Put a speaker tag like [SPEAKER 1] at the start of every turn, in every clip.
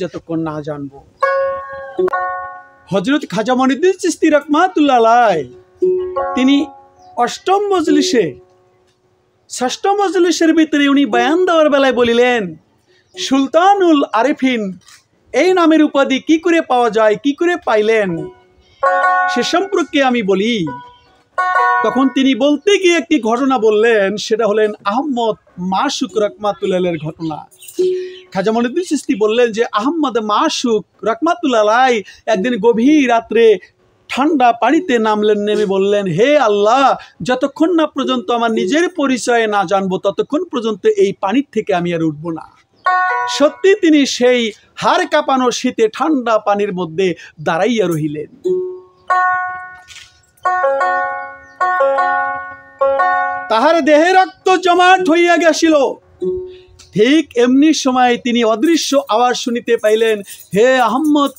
[SPEAKER 1] যতক্ষণ না জানবো। হযরত খাজা মঈনুদ্দিন চিশতি রাহমাতুল্লাহ আলাইহি তিনি অষ্টম মজলিসে ষষ্ঠ মজলিসের ভিতরে উনি বয়ান দেওয়ার বেলায় বলিলেন, সুলতানুল আরিফিন এই নামের উপাধি কি করে পাওয়া যায়, কি করে পাইলেন সে সম্পর্কে আমি বলি। তখন তিনি বলতে গিয়ে একটি ঘটনা বললেন, সেটা হলেন আহমদ মাসুক রাহমাতুল্লাহ আলাইহির ঘটনা। খাজা মঈনুদ্দিন চিশতি বললেন যে আহমদ মাসুক রাহমাতুল্লাহ আলাইহি একদিন গভীর রাত্রে ঠান্ডা পানিতে নামলেন, নেমে বললেন, হে আল্লাহ, যতক্ষণ না পর্যন্ত আমার নিজের পরিচয় না জানবো ততক্ষণ পর্যন্ত এই পানির থেকে আমি আর উঠবো না। সত্যি তিনি সেই হাড় কাঁপানো শীতে ঠান্ডা পানির মধ্যে দাঁড়াইয়া রহিলেন। তাহার দেহে রক্ত জমাট হইয়া গেছিল। ঠিক এমনি সময় তিনি অদৃশ্য আওয়াজ শুনিতে পাইলেন, হে আহমদ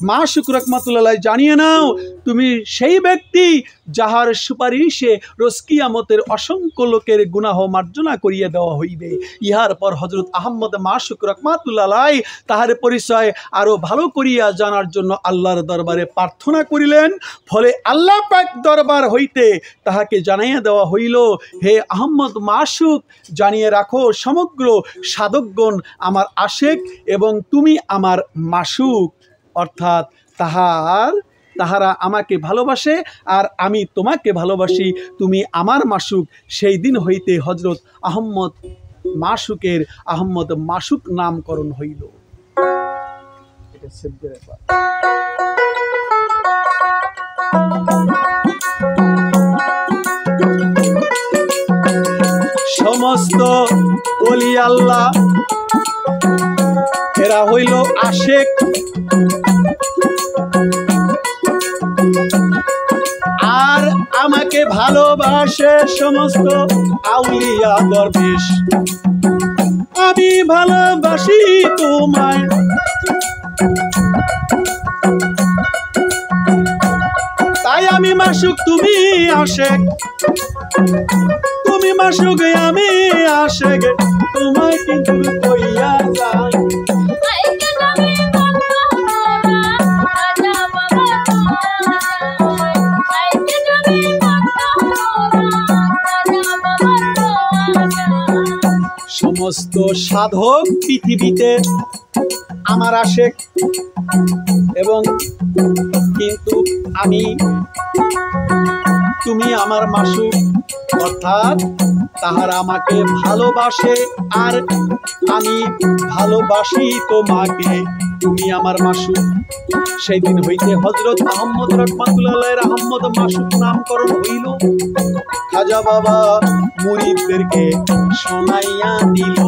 [SPEAKER 1] মাসুক রাহমাতুল্লাহ আলাইহি, জানিয়ে নাও তুমি সেই ব্যক্তি যাহার সুপারিশে রোজ কিয়ামতের অসংখ্য লোকের গুনাহ মার্জনা করিয়া দেওয়া হইবে। ইহার পর হযরত আহমদ মাসুক রাহমাতুল্লাহ আলাইহি তাহার পরিচয় আরো ভালো করিয়া জানার জন্য আল্লাহর দরবারে প্রার্থনা করিলেন। ফলে আল্লাহ পাক দরবার হইতে তাহাকে জানাইয়া দেওয়া হইল, হে আহমদ মাসুক, জানিয়ে রাখো সমগ্র সাধকগণ আমার আশেক এবং তুমি আমার মাসুক, অর্থাৎ তাহারা আমাকে ভালোবাসে আর আমি তোমাকে ভালোবাসি, তুমি আমার মাসুক। সেই দিন হইতে হযরত আহমদ মাসুকের আহমদ মাসুক নামকরণ হইল। সমস্ত ওলি আল্লাহ এরা হইল আশেক, আর আমাকে ভালোবাসে সমস্ত আউলিয়া দরবেশ। আমি ভালোবাসি তোমায়, তাই আমি মাসুক তুমি আশেক, তুমি মাসুক আমি আশেক, তোমায় কিন্তু কইয়া যাই। সমস্ত সাধক পৃথিবীতে আমার আশেক, এবং কিন্তু তুমি আমার মাসুক, অর্থাৎ তাহারা আমাকে ভালোবাসে আর আমি ভালোবাসি তোমাকে, তুমি আমার মাসুক। সেই দিন হইতে হযরত আহমদ রাহমাতুল্লাহ আলাইহির আহমদ মাসুক নামকরণ হইল। খাজা বাবা মুরিদদেরকে শোনাইয়া দিল।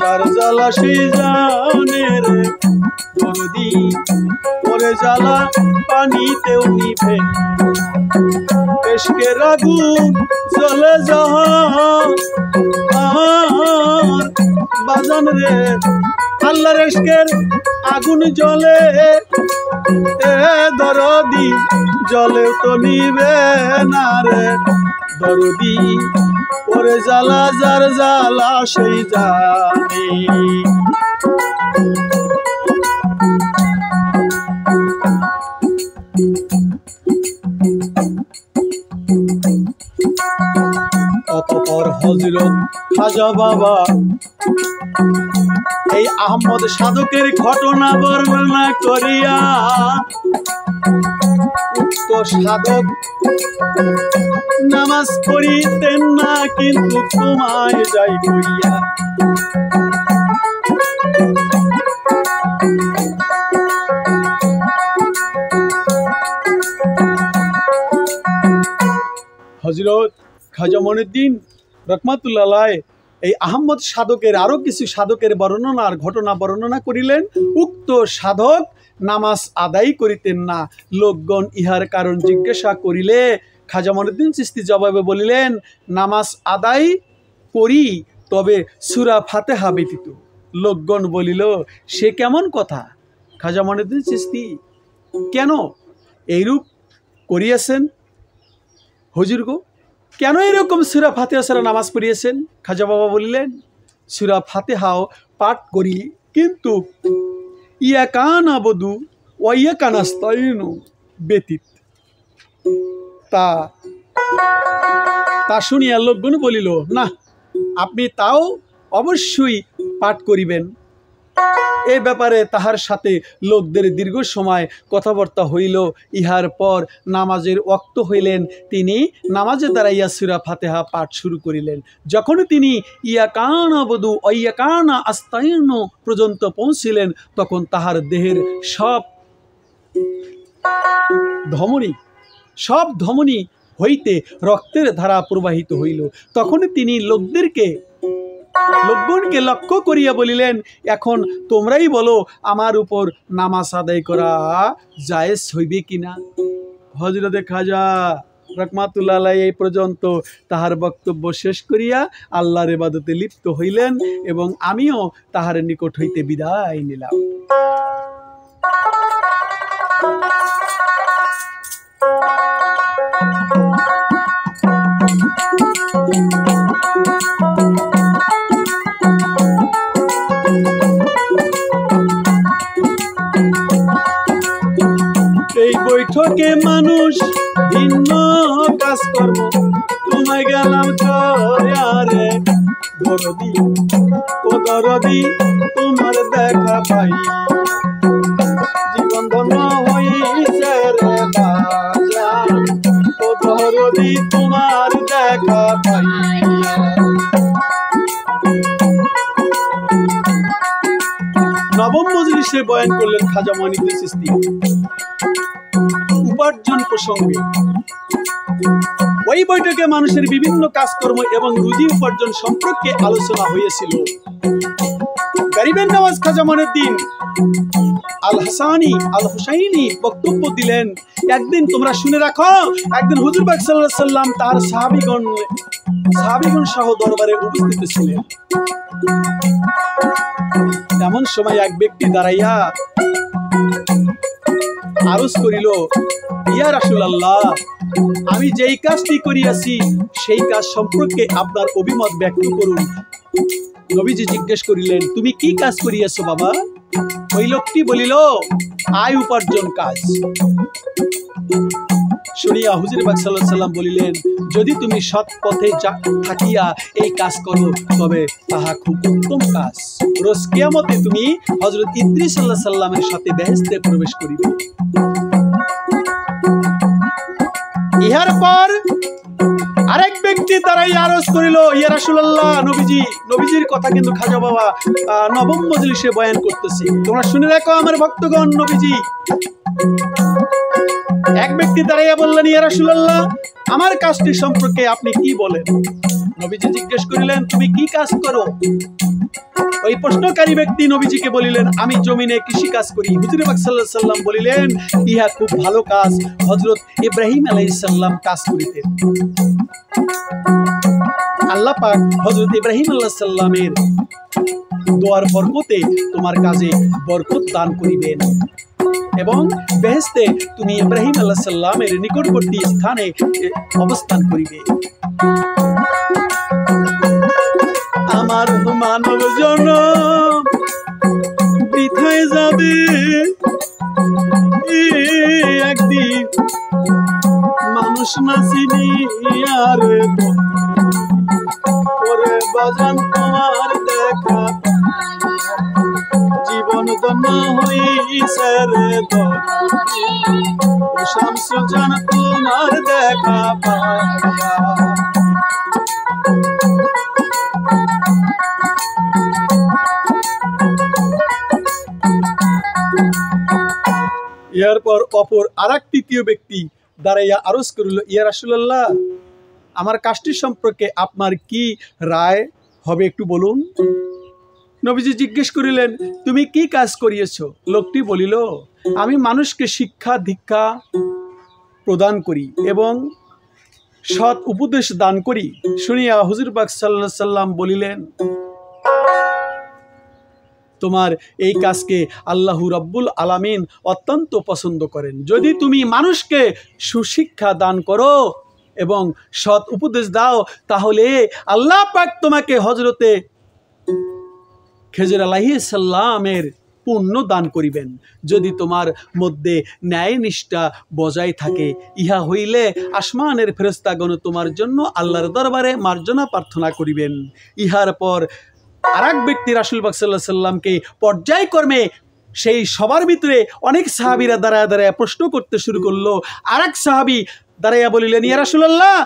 [SPEAKER 1] যার জ্বালা সে জানে রে দরদি, ওরে জ্বালা পানিতেও নিভে, ইশকের আগুন জ্বলে জাহান বাজান রে, আল্লাহর ইশকের আগুন জ্বলে এ দরদি, জ্বলেও তো নিবে না রে দরদি, ওরে জ্বালা যার জ্বালা সেই জানে। অতঃপর হযরত খাজা বাবা এই আহমদ সাধকের ঘটনা বর্ণনা করিয়া, উক্ত সাধক নামাজ পড়িতেন না কিন্তু তোমায় যাই করিয়া, হযরত খাজা মঈনুদ্দিন রাহমাতুল্লাহ আলাইহি এই আহমদ সাধকের আরো কিছু সাধকের বর্ণনার ঘটনা বর্ণনা করিলেন। উক্ত সাধক নামাজ আদায় করিতেন না। লোকগণ ইহার কারণ জিজ্ঞাসা করিলে খাজা মঈনুদ্দিন চিশতি জবাবে বলিলেন, নামাজ আদায় করি, তবে সূরা ফাতিহা ব্যতীত। লোকগণ বলিল, সে কেমন কথা খাজা মঈনুদ্দিন চিশতি, কেন এইরূপ করিয়াছেন হুজুর গো? কেন এরকম সূরা ফাতিহা ছাড়া নামাজ পড়িয়েছেন? খাজা বাবা বলিলেন, সূরা ফাতিহাও পাঠ করি, কিন্তু ইয়াকা নাবুদু ওয়া ইয়াকা নাস্তাইনু ব্যতীত। তা শুনিয়া লোকজন বলিল, না, আপনি তাও অবশ্যই পাঠ করিবেন। এ ব্যাপারে তাহার সাথে লোকদের দীর্ঘ সময় কথাবার্তা হইল। ইহার পর নামাজের ওয়াক্ত হইলেন, তিনি নামাজে দাঁড়াইয়া সূরা ফাতিহা পাঠ শুরু করিলেন। যখন তিনি ইয়াকা নাবুদু ওয়া ইয়াকা নাস্তাইনু পর্যন্ত পৌঁছিলেন, তখন তাহার দেহের সব ধমনী হইতে রক্তের ধারা প্রবাহিত হইল। তখন তিনি লোকগণকে লক্ষ্য করিয়া বলিলেন, এখন তোমরাই বলো, আমার উপর নামাজ আদায় করা জায়েজ হইবে কিনা? হযরতে খাজা রাহমাতুল্লাহ আলাইহি এই পর্যন্ত তাহার বক্তব্য শেষ করিয়া আল্লাহর ইবাদতে লিপ্ত হইলেন, এবং আমিও তাহার নিকট হইতে বিদায় নিলাম। এই বৈঠকে মানুষ ভিন্ন কাজকর্ম, তোমায় গেলাম করে দরদি ও দরদি, তোমার দেখা পাই জীবন ধন্য হইছে রে বাজান, ও দরদি তোমার দেখা পাইয়া। নবম মজলিসে বয়ান করলেন খাজা মঈনুদ্দিন চিশতি উপার্জন প্রসঙ্গে। ওই বৈঠকে মানুষের বিভিন্ন কাজকর্ম এবং রুজি উপার্জন সম্পর্কে আলোচনা হয়েছিল। গরিবের নওয়াজ খাজা মঈনুদ্দিন আল হাসানি আল হুসাইনি বক্তব্য দিলেন, একদিন তোমরা শুনে রাখো, একদিন হুজুর পাক সাল্লাল্লাহু আলাইহি সাল্লাম তার সাহাবীগণ সহ দরবারে উপস্থিত ছিলেন। এমন সময় এক ব্যক্তি দাঁড়াইয়া আরজ করিল, ইয়া রাসূলুল্লাহ, আমি যেই কাজটি করিয়াছি সেই কাজ সম্পর্কে আপনার অভিমত ব্যক্ত করুন। নবীজি জিজ্ঞেস করিলেন, তুমি কি কাজ করিয়াছো বাবা? ওই লোকটি বলিল, আয় উপার্জন কাজ। শুনিয়া হুজুর পাক সাল্লাল্লাহু আলাইহি সাল্লাম বলিলেন, যদি তুমি সৎ পথে থাকিয়া এই কাজ করো, তবে তাহা খুব উত্তম কাজ। রোজ কিয়ামতে তুমি হযরত ইদ্রিস আলাইহিস সালামের সাথে বেহেশতে প্রবেশ করিবে। ইহার পর আরেক ব্যক্তি দাঁড়াই আরজ করিল, ইয়া রাসূলুল্লাহ, নবীজির কথা কিন্তু খাজা বাবা নবম মজলিসে বয়ান করতেছি, তোমরা শুনে রাখো আমার ভক্তগণ। নবীজি এক ব্যক্তি দাঁড়াইয়া বললেন, ইয়া রাসূলুল্লাহ, আমার কাজটি সম্পর্কে আপনি কি বলেন? নবীজি জিজ্ঞেস করিলেন, তুমি কি কাজ করো? ওই প্রশ্নকারী ব্যক্তি নবীজিকে বলিলেন, আমি জমিনে কৃষি কাজ করি। হুজুর পাক সাল্লাল্লাহু আলাইহি সাল্লাম বলিলেন, ইহা খুব ভালো কাজ, হযরত ইব্রাহিম আলাইহিস সালাম কাজ করিতেন। আল্লাহ পাক হযরত ইব্রাহিম আলাইহিস সালামের দোয়ার বরকতে তোমার কাজে বরকত দান করিবেন, এবং বেহেশতে তুমি ইব্রাহিম আলাইহিস সালামের নিকটবর্তী স্থানে অবস্থান করিবে। আমার মানব জনম বৃথায় যাবে, একদিন মানুষ না চিনিয়ার ওরে বাজান তোমার দেখা জীবন ধন্য হইছে রে দরদি, ও শামসুল জান তোমার দেখা পাইয়া। এরপর অপর আরেক তৃতীয় ব্যক্তি দাঁড়াইয়া আরজ করিল, ইয়া রাসূলুল্লাহ, আমার কাজটি সম্পর্কে আপনার কি রায় হবে একটু বলুন। নবীজি জিজ্ঞেস করিলেন, তুমি কি কাজ করিয়েছো? লোকটি বলিল, আমি মানুষকে শিক্ষা দীক্ষা প্রদান করি এবং সৎ উপদেশ দান করি। শুনিয়া হুজুর পাক সাল্লাল্লাহু আলাইহি সাল্লাম বলিলেন, তোমার এই কাজকে আল্লাহু রাব্বুল আলামিন অত্যন্ত পছন্দ করেন। যদি তুমি মানুষকে সুশিক্ষা দান করো এবং সৎ উপদেশ দাও, তাহলে আল্লাহ পাক তোমাকে হযরতে খেজর আলাইহিস সালামের পুণ্য দান করিবেন। যদি তোমার মধ্যে ন্যায় নিষ্ঠা বজায় থাকে, ইহা হইলে আসমানের ফেরেশতাগণ তোমার জন্য আল্লাহর দরবারে মার্জনা প্রার্থনা করিবেন। ইহার পর আরেক ব্যক্তি রাসূল পাক সাল্লাল্লাহু আলাইহি সাল্লামকে পর্যায়ক্রমে সেই সবার ভিতরে অনেক সাহাবীরা দাঁড়ায় দাঁড়ায় প্রশ্ন করতে শুরু করলো। আরেক সাহাবী দাঁড়াইয়া বলিলেন, ইয়া রাসূলুল্লাহ,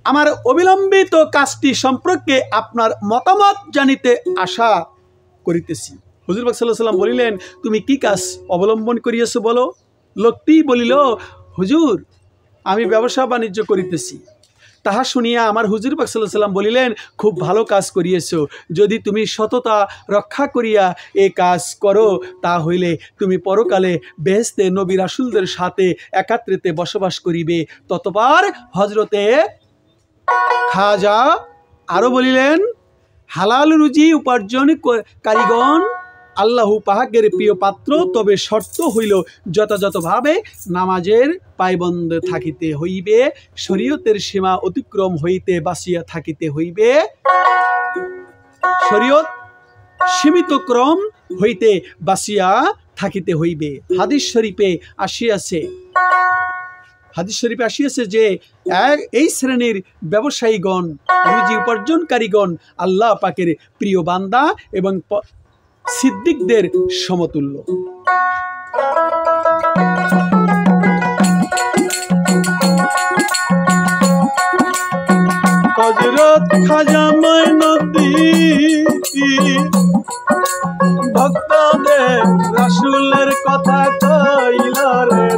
[SPEAKER 1] আমার অবিলম্বিত কাজটি সম্পর্কে আপনার মতামত জানিতে আশা করিতেছি। হুজুর পাক সাল্লাল্লাহু আলাইহি সাল্লাম বলিলেন, তুমি কি কাজ অবলম্বন করিয়াছো বলো? লোকটি বলিল, হুজুর, আমি ব্যবসা বাণিজ্য করিতেছি। তাহা শুনিয়া আমার হুজুর পাক সাল্লাল্লাহু আলাইহি সাল্লাম বলিলেন, খুব ভালো কাজ করিয়েছো। যদি তুমি সততা রক্ষা করিয়া এ কাজ করো, তা হইলে তুমি পরকালে বেহেশতে নবী রাসূলদের সাথে একাত্রিতে বসবাস করিবে। ততবার হযরতে খাজা আরো বলিলেন, হালাল রুজি উপার্জন কারিগণ আল্লাহ পাকের প্রিয় পাত্র, তবে শর্ত হইল যথাযথভাবে নামাজের পায়বন্দ থাকিতে হইবে, শরীয়তের সীমা অতিক্রম হইতে বাঁচিয়া থাকিতে হইবে, শরীয়ত সীমিত ক্রম হইতে বাঁচিয়া থাকিতে হইবে। হাদিস শরীফে আসিয়াছে যে এই শ্রেণীর ব্যবসায়ীগণ, রুজি উপার্জনকারীগণ আল্লাহ পাকের প্রিয় বান্দা এবং সিদ্দিকদের সমতুল্য। হযরত খাজা মঈনুদ্দিন ভক্তদের রাসূলের কথা কইল রে,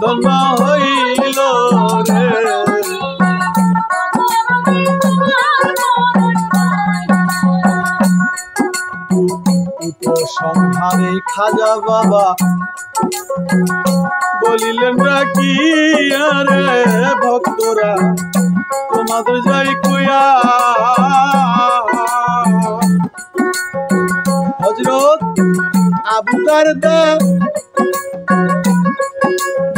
[SPEAKER 1] ধন্য হইল রে। উপসংহারে খাজা বাবা বলিলেন, রাখি আরে ভক্তরা তোমাদের যাই কইয়া, হযরত আবু দারদা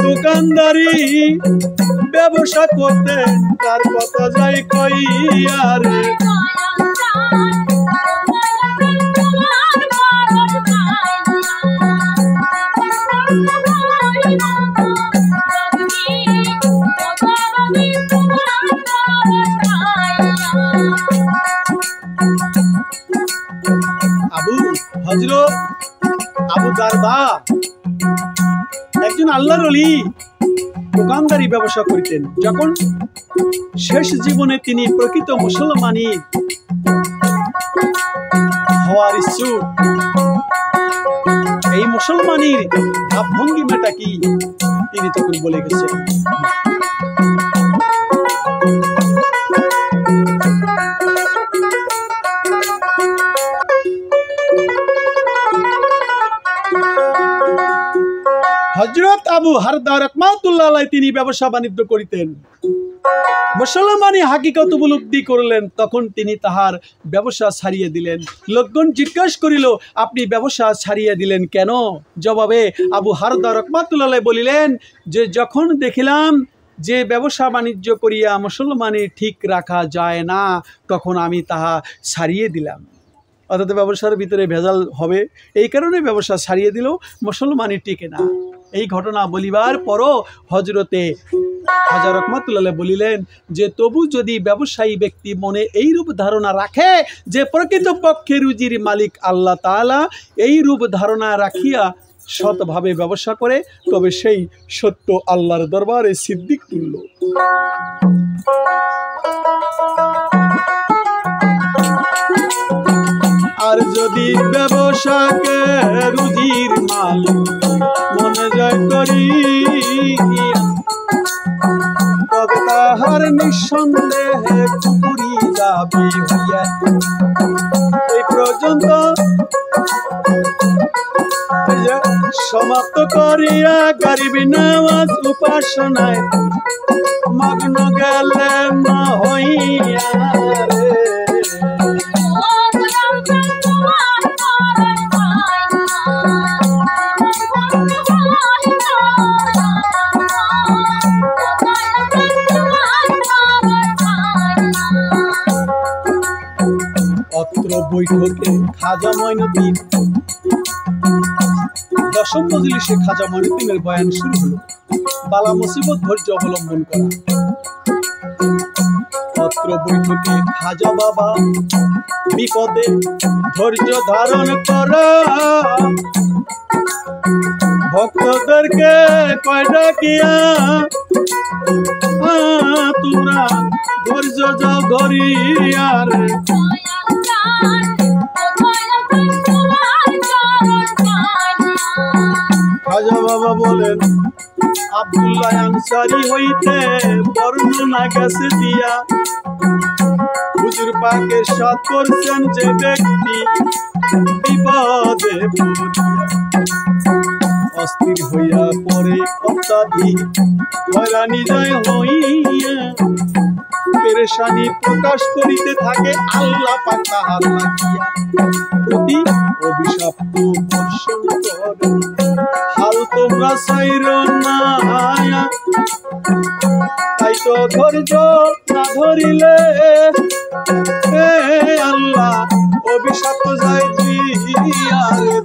[SPEAKER 1] দোকানদারি ব্যবসা করতে, তার কথা যাই কইয়া রে। হযরত আবু দারদা একজন আল্লাহর ওলি, দোকানদারি ব্যবসা করিতেন। যখন শেষ জীবনে তিনি প্রকৃত মুসলমানি হওয়ার ইচ্ছুক, এই মুসলমানির ভাবভঙ্গিমাটা কি তিনি তখন বলে গেছেন। হযরত আবু হারদা রাহমাতুল্লাহ আলাইহি তিনি ব্যবসা বাণিজ্য করিতেন। মুসলমানি হাকিকত উপলব্ধি করলেন, তখন তিনি তাহার ব্যবসা ছাড়িয়ে দিলেন। লোকজন জিজ্ঞাসা করিল, আপনি ব্যবসা ছাড়িয়ে দিলেন কেন? জবাবে আবু হারদা রাহমাতুল্লাহ আলাইহি বলিলেন যে, যখন দেখিলাম যে ব্যবসা বাণিজ্য করিয়া মুসলমানি ঠিক রাখা যায় না, তখন আমি তাহা ছাড়িয়ে দিলাম। অর্থাৎ ব্যবসার ভিতরে ভেজাল হবে, এই কারণে ব্যবসা ছাড়িয়ে দিল, মুসলমানি টিকে না। এই ঘটনা বলিবার পরও হযরতে খাজা রাহমাতুল্লাহ আলাইহি বলিলেন যে, তবু যদি ব্যবসায়ী ব্যক্তি মনে এইরূপ ধারণা রাখে যে প্রকৃতপক্ষে রুজির মালিক আল্লাহ তাআলা, এই রূপ ধারণা রাখিয়া সৎভাবে ব্যবসা করে, তবে সেই সত্য আল্লাহর দরবারে সিদ্দিক তুল্য। আর যদি ব্যবসাকে রুজির মালিক মনে জয় করি, তবে তাহার নিঃসন্দেহে কুপুরি যাবি হইয়া। এই পর্যন্ত সমাপ্ত করিয়া গরিব নামাজ উপাসনায় মগ্ন গেলেন না হইয়া রে। বৈঠকে খাজা মঈনুদ্দিন, দশম মজলিসে খাজা মঈনুদ্দিনের বয়ান শুরু হলো। বালা মুসিবত ধৈর্য অবলম্বন করা। অত্র বৈঠকে খাজা বাবা বিপদে ধৈর্য ধারণ করা, ভক্তদেরকে কয় ডাকিয়া তোমরা ধৈর্য যাও ধরিয়া রে। খাজা বাবা বলেন, আব্দুল্লাহ আনসারী হইতে বর্ণনা গেছে দিয়া, হুজুর পাক ইরশাদ করছেন যে ব্যক্তি বিপদে পড়িয়া অস্থির হইয়া পড়ে অত্যাধিক হয়রানি যায় হইয়া পেরেশানি প্রকাশ করিতে থাকে, আল্লাহ পাক তাহার লাগিয়া প্রতি অভিশাপ বর্ষণ করে। হাল তোমরা ছাইর না, তাই তো ধৈর্য না ধরিলে আল্লাহ অভিশাপ যায় দিয়া রে।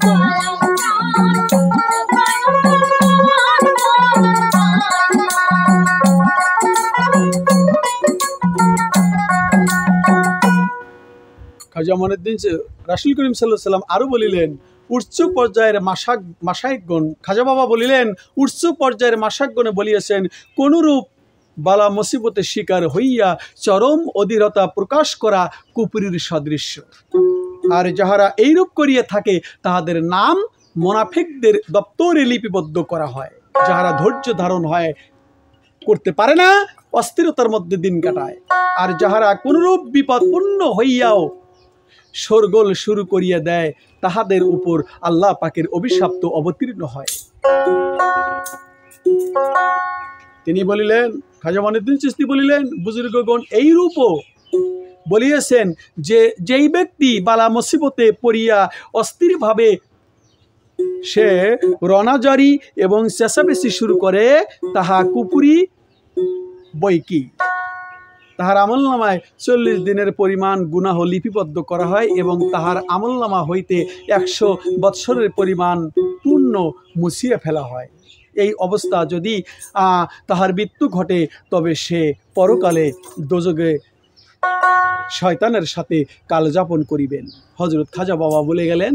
[SPEAKER 1] খাজা মঈনুদ্দিন রাসূল করিম সাল্লাল্লাহু আলাইহি ওয়াসাল্লাম আরো বলিলেন, উচ্চ পর্যায়ের মাশায়েখগণ, খাজা বাবা বলিলেন উচ্চ পর্যায়ের মাশায়েখগণে বলিয়েছেন, কোনরূপ বালা মুসিবতের শিকার হইয়া চরম অধীরতা প্রকাশ করা কুপুরীর সদৃশ্য। আর যাহারা এইরূপ করিয়া থাকে তাহাদের নাম মুনাফিকদের দপ্তরে লিপিবদ্ধ করা হয়। যাহারা ধৈর্য ধারণ হয় করতে পারে না, অস্থিরতার মধ্যে দিন কাটায়, আর যাহারা কোনরূপ বিপদপূর্ণ হইয়াও শোরগোল শুরু করিয়া দেয়, তাহাদের উপর আল্লাহ পাকের অভিশাপ তো অবতীর্ণ হয়। তিনি বলিলেন, খাজা মঈনুদ্দিন চিশতি বলিলেন, বুজুর্গগণ এইরূপও বলিয়েছেন যে যেই ব্যক্তি বালা মুসিবতে পড়িয়া অস্থিরভাবে সে রনাজারি এবং চেঁচামেচি শুরু করে, তাহা কুপুরি বৈকি। তাহার আমলনামায় 40 দিনের পরিমাণ গুনাহ লিপিবদ্ধ করা হয় এবং তাহার আমলনামা হইতে 100 বৎসরের পরিমাণ পুণ্য মুছিয়ে ফেলা হয়। এই অবস্থা যদি তাহার মৃত্যু ঘটে, তবে সে পরকালে দোজখে শয়তানের সাথে কালযাপন করিবেন। হযরত খাজা বাবা বলে গেলেন,